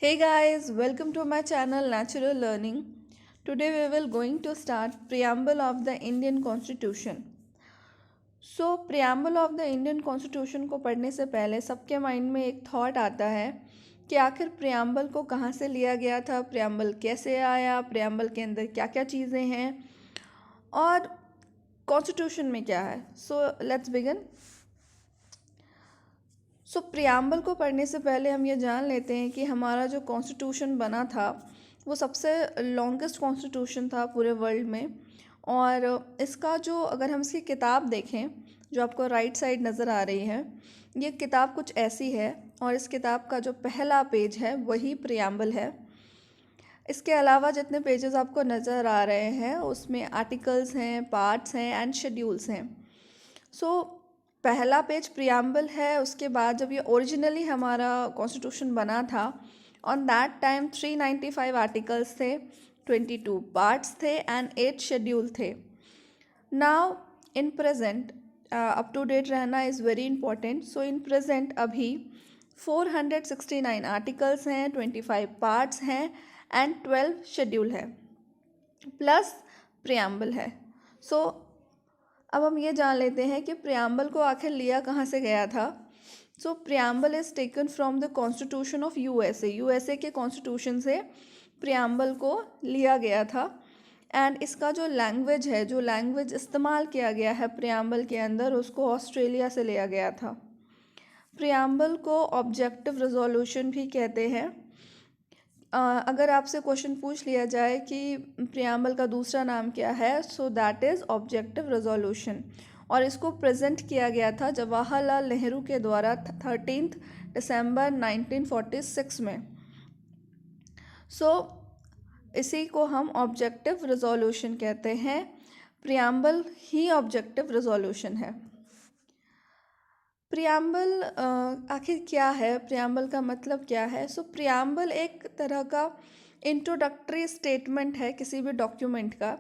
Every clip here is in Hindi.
Hey guys, welcome to my channel Natural Learning. Today we will going to start preamble of the Indian Constitution. preamble of the Indian Constitution को पढ़ने से पहले सबके माइंड में एक थॉट आता है कि आखिर preamble को कहाँ से लिया गया था, preamble कैसे आया, preamble के अंदर क्या क्या चीज़ें हैं और Constitution में क्या है. Let's begin. प्रियम्बल को पढ़ने से पहले हम ये जान लेते हैं कि हमारा जो कॉन्स्टिट्यूशन बना था वो सबसे लॉन्गेस्ट कॉन्स्टिट्यूशन था पूरे वर्ल्ड में। और इसका जो अगर हम इसकी किताब देखें जो आपको राइट साइड नज़र आ रही है, ये किताब कुछ ऐसी है और इस किताब का जो पहला पेज है वही प्रियम्बल है। इसके अलावा जितने पेजेस आपको नज़र आ रहे हैं उसमें आर्टिकल्स हैं, पार्ट्स हैं एंड शेड्यूल्स हैं। पहला पेज प्रियम्बल है। उसके बाद जब ये ओरिजिनली हमारा कॉन्स्टिट्यूशन बना था ऑन दैट टाइम 395 आर्टिकल्स थे, 22 पार्ट्स थे एंड 8 शेड्यूल थे। Now in present up to date रहना is very important. In present अभी 469 आर्टिकल्स हैं, 25 पार्ट्स हैं एंड 12 शेड्यूल है प्लस प्रियम्बल है। अब हम ये जान लेते हैं कि प्रियम्बल को आखिर लिया कहाँ से गया था। Preamble is taken from the constitution of USA के कॉन्स्टिट्यूशन से प्रियम्बल को लिया गया था। एंड इसका जो लैंग्वेज इस्तेमाल किया गया है प्रियम्बल के अंदर, उसको ऑस्ट्रेलिया से लिया गया था। प्रियम्बल को ऑब्जेक्टिव रेजोल्यूशन भी कहते हैं। अगर आपसे क्वेश्चन पूछ लिया जाए कि प्रियम्बल का दूसरा नाम क्या है, दैट इज़ ऑब्जेक्टिव रेजोल्यूशन। और इसको प्रेजेंट किया गया था जवाहरलाल नेहरू के द्वारा 13 दिसंबर 1946 में। इसी को हम ऑब्जेक्टिव रेजोल्यूशन कहते हैं। प्रियम्बल ही ऑब्जेक्टिव रेजोल्यूशन है। प्रियम्बल आखिर क्या है, प्रियम्बल का मतलब क्या है? प्रियम्बल एक तरह का इंट्रोडक्टरी स्टेटमेंट है किसी भी डॉक्यूमेंट का।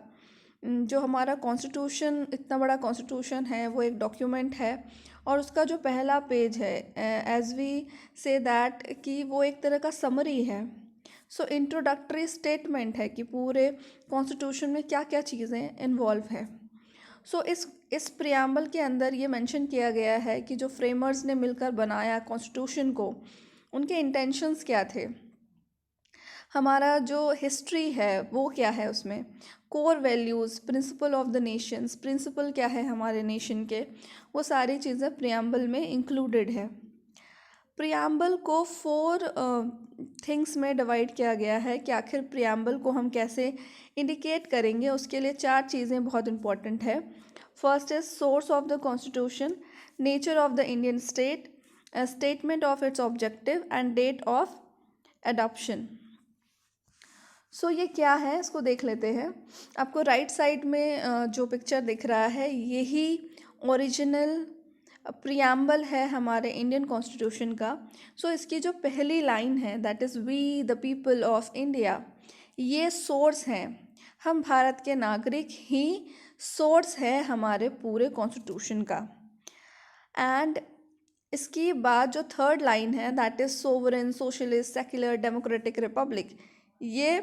जो हमारा कॉन्स्टिट्यूशन, इतना बड़ा कॉन्स्टिट्यूशन है, वो एक डॉक्यूमेंट है और उसका जो पहला पेज है, एज वी से दैट, कि वो एक तरह का समरी है। इंट्रोडक्टरी स्टेटमेंट है कि पूरे कॉन्स्टिट्यूशन में क्या क्या चीज़ें इन्वॉल्व है। इस प्रियम्बल के अंदर ये मेंशन किया गया है कि जो फ्रेमर्स ने मिलकर बनाया कॉन्स्टिट्यूशन को, उनके इंटेंशंस क्या थे, हमारा जो हिस्ट्री है वो क्या है, उसमें core values, principle of the nations, principle क्या है हमारे नेशन के, वो सारी चीज़ें प्रियम्बल में इंक्लूडेड है। प्रियम्बल को 4 थिंग्स में डिवाइड किया गया है कि आखिर प्रियम्बल को हम कैसे इंडिकेट करेंगे। उसके लिए 4 चीज़ें बहुत इंपॉर्टेंट है। First is source of the constitution, nature of the Indian state, statement of its objective and date of adoption. ये क्या है, इसको देख लेते हैं। आपको राइट साइड में जो पिक्चर दिख रहा है, यही ओरिजिनल प्रियम्बल है हमारे इंडियन कॉन्स्टिट्यूशन का। इसकी जो पहली लाइन है, that is we the people of India, ये सोर्स हैं। हम भारत के नागरिक ही सोर्स है हमारे पूरे कॉन्स्टिट्यूशन का। एंड इसकी बाद जो थर्ड लाइन है, that is sovereign, socialist, secular, democratic, Republic, ये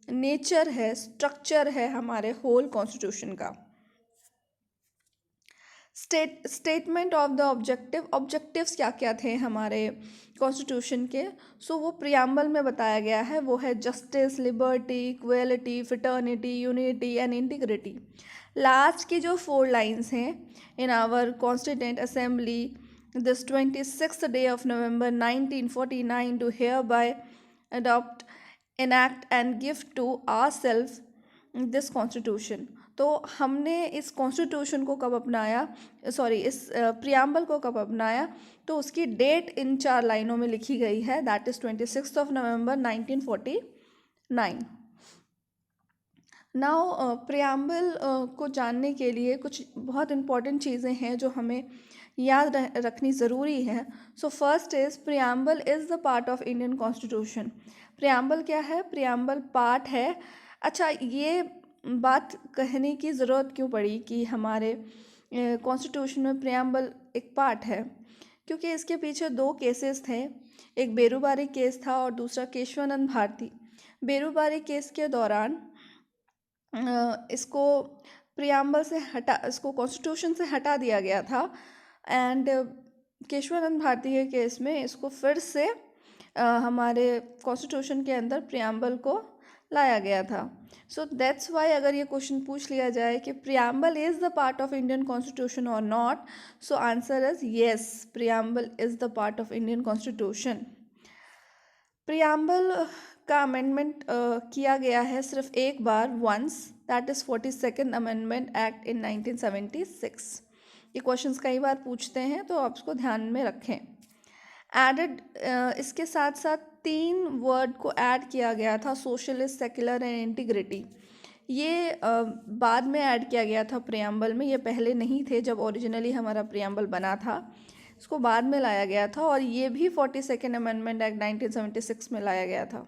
नेचर है, स्ट्रक्चर है हमारे होल कॉन्स्टिट्यूशन का। स्टेटमेंट ऑफ द ऑब्जेक्टिव्स क्या क्या थे हमारे कॉन्स्टिट्यूशन के, वो प्रियम्बल में बताया गया है। वो है justice, liberty, equality, fraternity, unity and integrity. Last की जो 4 लाइन्स हैं, in our constituent assembly this 26th day of November 1949 do hereby adopt, enact and give to ourselves this constitution। हमने इस कॉन्स्टिट्यूशन को कब अपनाया, इस प्रियम्बल को कब अपनाया, तो उसकी डेट इन 4 लाइनों में लिखी गई है, that is 26 November 1949। Now preamble को जानने के लिए कुछ बहुत इम्पॉर्टेंट चीज़ें हैं जो हमें याद रखनी ज़रूरी है। First is preamble is the part of Indian constitution. Preamble क्या है? प्रियम्बल पार्ट है। अच्छा, ये बात कहने की ज़रूरत क्यों पड़ी कि हमारे कॉन्स्टिट्यूशन में प्रियम्बल एक पार्ट है? क्योंकि इसके पीछे दो केसेस थे, एक बेरूबारी केस था और दूसरा केशवानंद भारती। बेरूबारी केस के दौरान इसको प्रियम्बल से हटा, इसको कॉन्स्टिट्यूशन से हटा दिया गया था, एंड केशवानंद भारती के केस में इसको फिर से हमारे कॉन्स्टिट्यूशन के अंदर प्रियम्बल को लाया गया था। सो दैट्स वाई अगर ये क्वेश्चन पूछ लिया जाए कि preamble is the part of Indian constitution और not, so answer is yes, preamble is the part of Indian constitution. Preamble का अमेंडमेंट किया गया है सिर्फ एक बार, once, that is 42nd amendment act in 1976। ये क्वेश्चंस कई बार पूछते हैं तो आप इसको ध्यान में रखें। एडेड, इसके साथ साथ 3 वर्ड को ऐड किया गया था, सोशलिस्ट, सेक्युलर एंड इंटीग्रिटी। ये बाद में ऐड किया गया था प्रियम्बल में, ये पहले नहीं थे जब ओरिजिनली हमारा प्रियम्बल बना था, इसको बाद में लाया गया था, और ये भी 42nd अमेंडमेंट एक्ट 1976 में लाया गया था।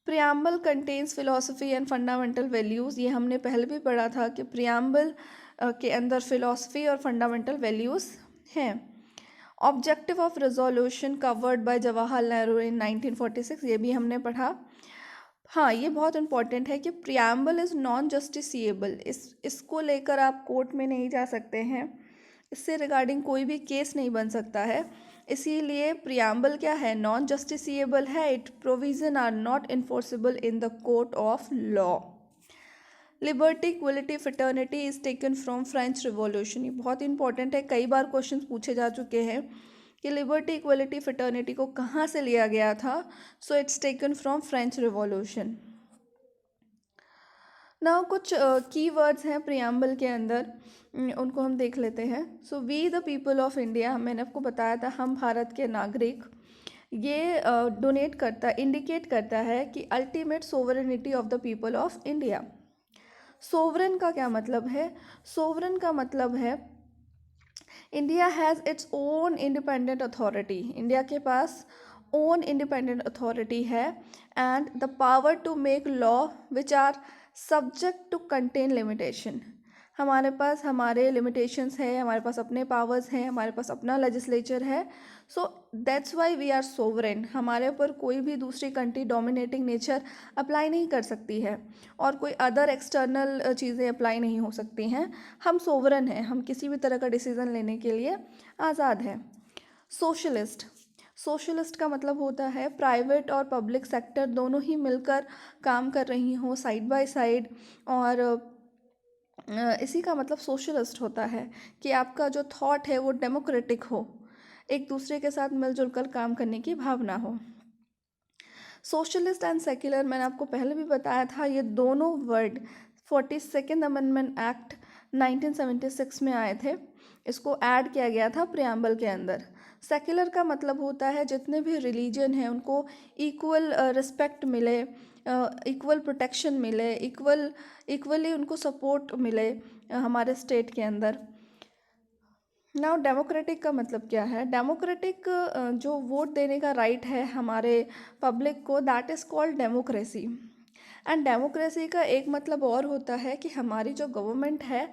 Preamble contains philosophy and fundamental values, ये हमने पहले भी पढ़ा था कि प्रियम्बल के अंदर फिलोसफी और फंडामेंटल वैल्यूज़ हैं। Objective of resolution covered by Jawaharlal Nehru in 1946, ये भी हमने पढ़ा। हाँ, ये बहुत इंपॉर्टेंट है कि प्रियम्बल इज़ नॉन जस्टिसिएबल, इसको लेकर आप कोर्ट में नहीं जा सकते हैं, इससे रिगार्डिंग कोई भी केस नहीं बन सकता है, इसीलिए प्रियम्बल क्या है, नॉन जस्टिसिएबल है, it provision are not enforceable in the court of law. Liberty, equality, fraternity is taken from French revolution, ये बहुत इंपॉर्टेंट है, कई बार क्वेश्चन पूछे जा चुके हैं कि लिबर्टी, इक्वलिटी, फ्रेटर्निटी को कहाँ से लिया गया था, so it's taken from French revolution. Now कुछ की वर्ड्स हैं प्रियम्बल के अंदर, उनको हम देख लेते हैं। So we the people of India, मैंने आपको बताया था हम भारत के नागरिक, ये डोनेट करता, इंडिकेट करता है कि ultimate sovereignty of the people of India. Sovereign का क्या मतलब है, सोवरेन का मतलब है India has its own independent authority, India के पास ओन इंडिपेंडेंट अथॉरिटी है, and the power to make law which are subject to contain limitation, हमारे पास हमारे लिमिटेशंस है, हमारे पास अपने पावर्स हैं, हमारे पास अपना लेजिस्लेचर है, so that's why we are sovereign, हमारे ऊपर कोई भी दूसरी कंट्री डोमिनेटिंग नेचर अप्लाई नहीं कर सकती है और कोई अदर एक्सटर्नल चीज़ें अप्लाई नहीं हो सकती हैं, हम सोवरेन हैं, हम किसी भी तरह का डिसीज़न लेने के लिए आज़ाद हैं। सोशलिस्ट, सोशलिस्ट का मतलब होता है प्राइवेट और पब्लिक सेक्टर दोनों ही मिलकर काम कर रही हों साइड बाय साइड, और इसी का मतलब सोशलिस्ट होता है कि आपका जो थॉट है वो डेमोक्रेटिक हो, एक दूसरे के साथ मिलजुल कर काम करने की भावना हो। सोशलिस्ट एंड सेक्युलर, मैंने आपको पहले भी बताया था, ये दोनों वर्ड 42nd अमेंडमेंट एक्ट 1976 में आए थे, इसको ऐड किया गया था प्रियम्बल के अंदर। सेक्युलर का मतलब होता है जितने भी रिलीजन हैं उनको इक्वल रिस्पेक्ट मिले, इक्वल प्रोटेक्शन मिले, इक्वली उनको सपोर्ट मिले हमारे स्टेट के अंदर। नाउ डेमोक्रेटिक का मतलब क्या है, डेमोक्रेटिक जो वोट देने का राइट है हमारे पब्लिक को, that is called democracy. And democracy का एक मतलब और होता है कि हमारी जो गवर्नमेंट है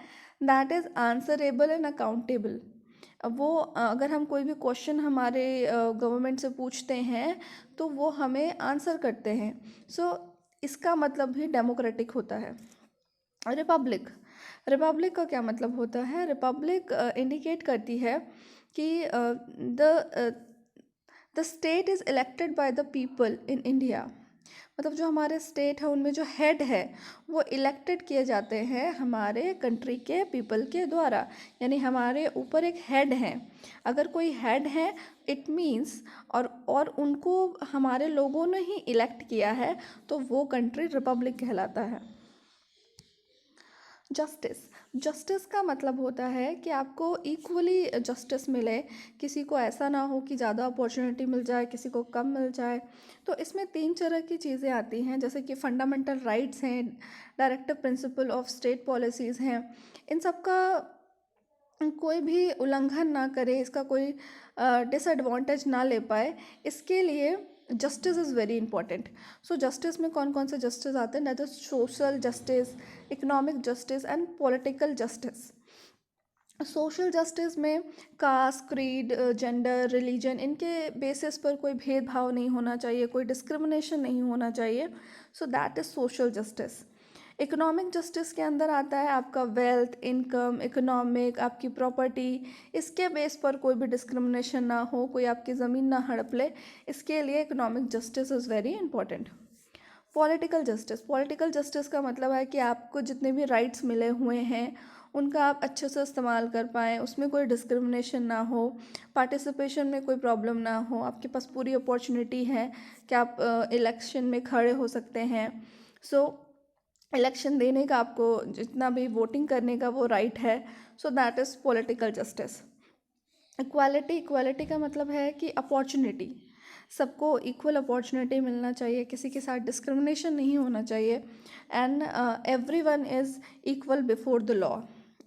that is answerable and accountable. अब वो अगर हम कोई भी क्वेश्चन हमारे गवर्नमेंट से पूछते हैं तो वो हमें आंसर करते हैं, सो इसका मतलब भी डेमोक्रेटिक होता है। रिपब्लिक, रिपब्लिक का क्या मतलब होता है, रिपब्लिक इंडिकेट करती है कि the state is elected by the people in India, मतलब जो हमारे स्टेट है उनमें जो हेड है वो इलेक्टेड किए जाते हैं हमारे कंट्री के पीपल के द्वारा, यानी हमारे ऊपर एक हेड है, अगर कोई हेड है इट मीन्स और उनको हमारे लोगों ने ही इलेक्ट किया है तो वो कंट्री रिपब्लिक कहलाता है। जस्टिस, जस्टिस का मतलब होता है कि आपको इक्वली जस्टिस मिले, किसी को ऐसा ना हो कि ज़्यादा अपॉर्चुनिटी मिल जाए, किसी को कम मिल जाए। तो इसमें 3 तरह की चीज़ें आती हैं, जैसे कि फंडामेंटल राइट्स हैं, directive principle of state policies हैं, इन सब का कोई भी उल्लंघन ना करे, इसका कोई डिसएडवांटेज ना ले पाए, इसके लिए justice is very important. So justice में कौन कौन से जस्टिस आते हैं, that is social justice, economic justice and political justice. Social justice में कास्ट, क्रीड, जेंडर, रिलीजन, इनके बेसिस पर कोई भेदभाव नहीं होना चाहिए, कोई डिस्क्रिमिनेशन नहीं होना चाहिए. So that is social justice. Economic justice के अंदर आता है आपका वेल्थ, इनकम, इकोनॉमिक, आपकी प्रॉपर्टी, इसके बेस पर कोई भी डिस्क्रिमिनेशन ना हो, कोई आपकी ज़मीन ना हड़प ले. इसके लिए economic justice is very important. Political justice का मतलब है कि आपको जितने भी राइट्स मिले हुए हैं उनका आप अच्छे से इस्तेमाल कर पाएँ, उसमें कोई डिस्क्रिमिनेशन ना हो, पार्टिसिपेशन में कोई प्रॉब्लम ना हो, आपके पास पूरी अपॉर्चुनिटी है कि आप इलेक्शन में खड़े हो सकते हैं. सो इलेक्शन देने का, आपको जितना भी वोटिंग करने का वो राइट है. So that is political justice. Equality का मतलब है कि अपॉर्चुनिटी, सबको इक्वल अपॉर्चुनिटी मिलना चाहिए, किसी के साथ डिस्क्रिमिनेशन नहीं होना चाहिए. And everyone is equal before the law.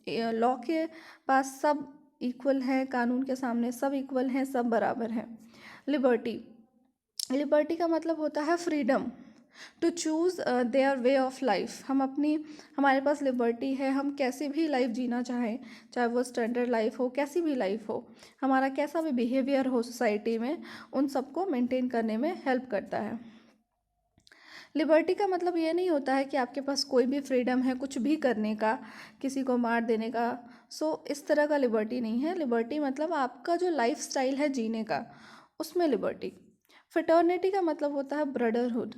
Law के पास सब इक्वल हैं, कानून के सामने सब इक्वल हैं, सब बराबर हैं. लिबर्टी का मतलब होता है freedom to choose their way of life. हमारे पास लिबर्टी है, हम कैसी भी लाइफ जीना चाहें, चाहे वो स्टैंडर्ड लाइफ हो, कैसी भी लाइफ हो, हमारा कैसा भी बिहेवियर हो सोसाइटी में, उन सबको मेंटेन करने में हेल्प करता है. लिबर्टी का मतलब ये नहीं होता है कि आपके पास कोई भी फ्रीडम है कुछ भी करने का, किसी को मार देने का. इस तरह का लिबर्टी नहीं है. लिबर्टी मतलब आपका जो लाइफ स्टाइल है जीने का, उसमें लिबर्टी. फिटर्निटी का मतलब होता है ब्रदरहुड,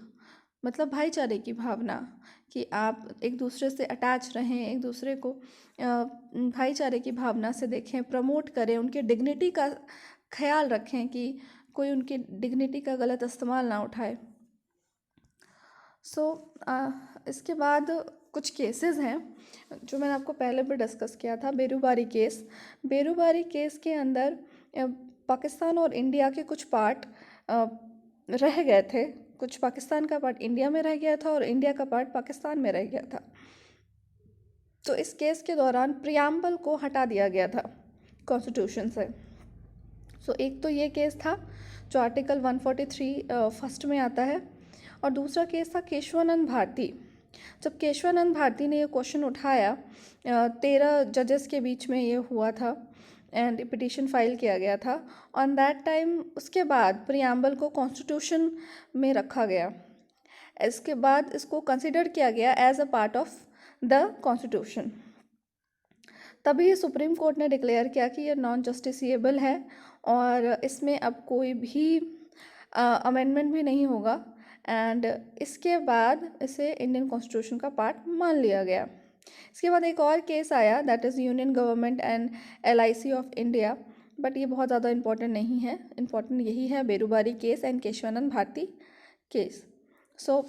मतलब भाईचारे की भावना, कि आप एक दूसरे से अटैच रहें, एक दूसरे को भाईचारे की भावना से देखें, प्रमोट करें, उनके डिग्निटी का ख्याल रखें कि कोई उनकी डिग्निटी का गलत इस्तेमाल ना उठाए. इसके बाद कुछ केसेस हैं जो मैंने आपको पहले भी डिस्कस किया था. बेरूबारी केस के अंदर पाकिस्तान और इंडिया के कुछ पार्ट रह गए थे. कुछ पाकिस्तान का पार्ट इंडिया में रह गया था और इंडिया का पार्ट पाकिस्तान में रह गया था. तो इस केस के दौरान प्रियम्बल को हटा दिया गया था कॉन्स्टिट्यूशन से. एक तो ये केस था जो आर्टिकल 143 फर्स्ट में आता है, और दूसरा केस था केशवानंद भारती. जब केशवानंद भारती ने ये क्वेश्चन उठाया, 13 जजेस के बीच में ये हुआ था एंड पिटीशन फाइल किया गया था. ऑन दैट टाइम उसके बाद प्रियम्बल को कॉन्स्टिट्यूशन में रखा गया. इसके बाद इसको कंसिडर किया गया as a part of the constitution. तभी सुप्रीम कोर्ट ने डिक्लेयर किया कि ये नॉन जस्टिसिएबल है और इसमें अब कोई भी अमेंडमेंट भी नहीं होगा. एंड इसके बाद इसे इंडियन कॉन्स्टिट्यूशन का पार्ट मान लिया गया. इसके बाद एक और केस आया, that is union government and LIC of India. But ये बहुत ज़्यादा इंपॉर्टेंट नहीं है. इंपॉर्टेंट यही है, Berubari case and Kesavananda Bharati case. So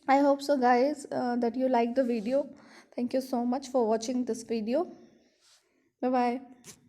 I hope so guys that you like the video. Thank you so much for watching this video. Bye bye.